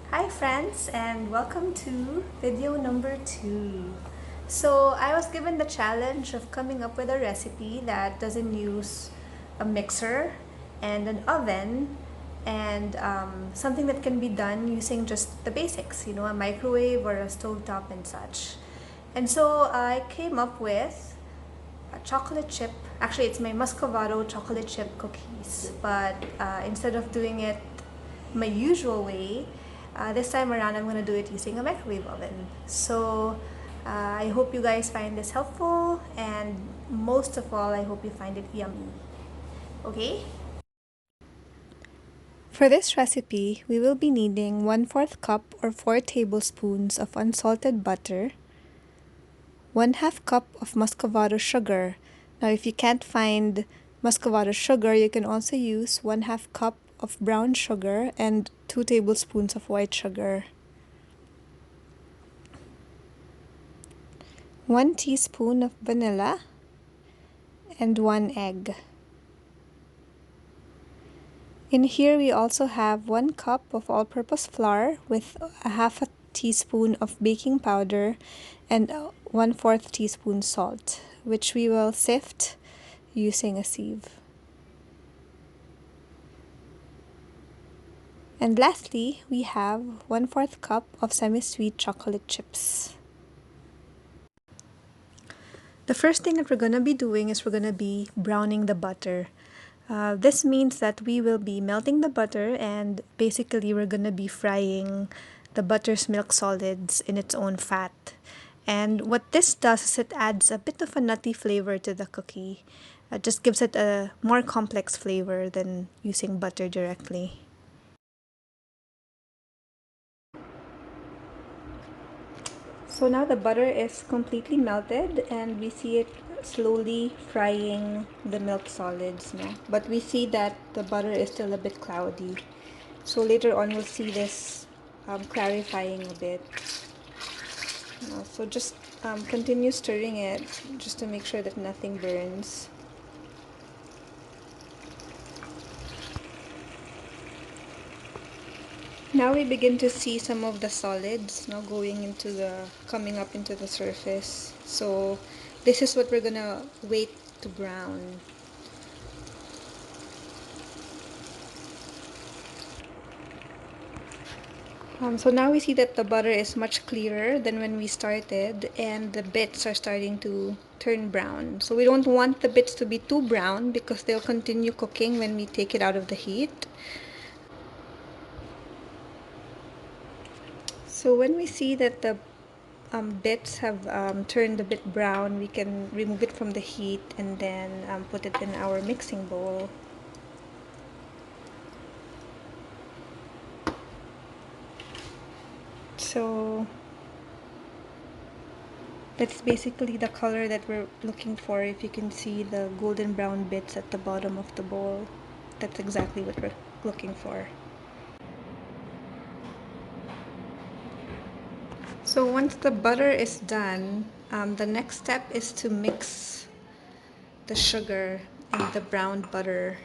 Hi friends, and welcome to video number 2. So I was given the challenge of coming up with a recipe that doesn't use a mixer and an oven and something that can be done using just the basics, a microwave or a stovetop and such. And so I came up with a chocolate chip. Actually, it's my Muscovado chocolate chip cookies, but instead of doing it my usual way, this time around I'm gonna do it using a microwave oven. So I hope you guys find this helpful, and most of all, I hope you find it yummy. Okay? For this recipe, we will be needing 1/4 cup or 4 tablespoons of unsalted butter, 1/2 cup of muscovado sugar. Now, if you can't find muscovado sugar, you can also use 1/2 cup of brown sugar and 2 tablespoons of white sugar. 1 teaspoon of vanilla and 1 egg. In here, we also have 1 cup of all-purpose flour with a 1/2 teaspoon of baking powder and 1/4 teaspoon salt, which we will sift using a sieve. And lastly, we have 1/4 cup of semi-sweet chocolate chips. The first thing that we're going to be doing is we're going to be browning the butter. This means that we will be melting the butter, and basically we're going to be frying the butter's milk solids in its own fat. And what this does is it adds a bit of a nutty flavor to the cookie. It just gives it a more complex flavor than using butter directly. So now the butter is completely melted, and we see it slowly frying the milk solids now. But we see that the butter is still a bit cloudy. So later on we'll see this clarifying a bit. So just continue stirring it just to make sure that nothing burns. Now we begin to see some of the solids now coming up into the surface. So this is what we're gonna wait to brown. So now we see that the butter is much clearer than when we started, and the bits are starting to turn brown. So we don't want the bits to be too brown because they'll continue cooking when we take it out of the heat. So when we see that the bits have turned a bit brown, we can remove it from the heat and then put it in our mixing bowl. So that's basically the color that we're looking for. If you can see the golden brown bits at the bottom of the bowl, that's exactly what we're looking for. So once the butter is done, the next step is to mix the sugar and the brown butter.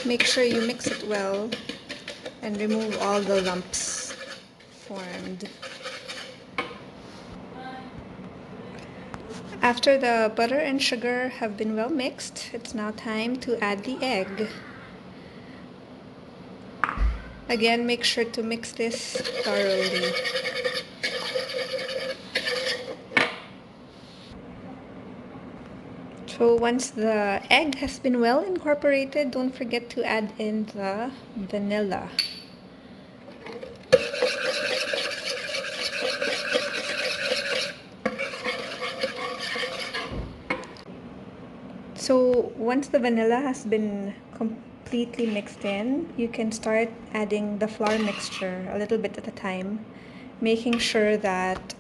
Make sure you mix it well and remove all the lumps formed. After the butter and sugar have been well mixed, it's now time to add the egg. Again, make sure to mix this thoroughly. So once the egg has been well incorporated, don't forget to add in the vanilla. So once the vanilla has been completely mixed in, you can start adding the flour mixture a little bit at a time, making sure that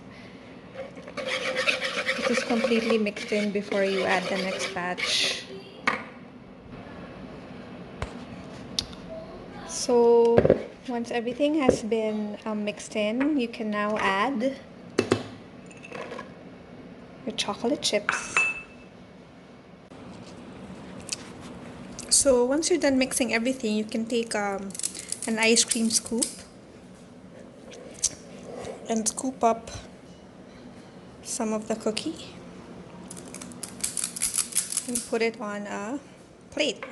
it is completely mixed in before you add the next batch. So once everything has been mixed in, you can now add your chocolate chips. So once you're done mixing everything, you can take an ice cream scoop and scoop up some of the cookie and put it on a plate.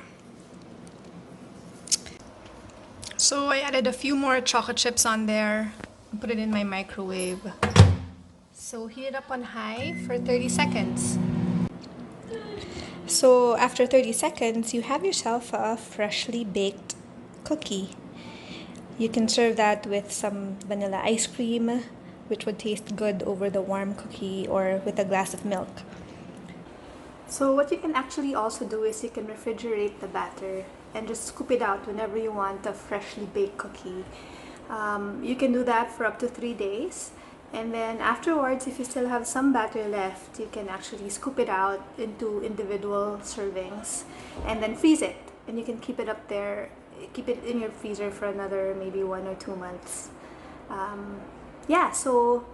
So I added a few more chocolate chips on there and put it in my microwave. So heat it up on high for 30 seconds. So after 30 seconds, you have yourself a freshly baked cookie. You can serve that with some vanilla ice cream, which would taste good over the warm cookie, or with a glass of milk. So what you can actually also do is you can refrigerate the batter and just scoop it out whenever you want a freshly baked cookie. You can do that for up to 3 days. And then afterwards, if you still have some batter left, you can actually scoop it out into individual servings and then freeze it. And you can keep it up there, keep it in your freezer for another maybe 1 or 2 months. Yeah, so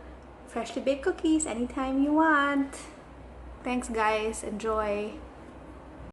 freshly baked cookies anytime you want. Thanks guys, enjoy.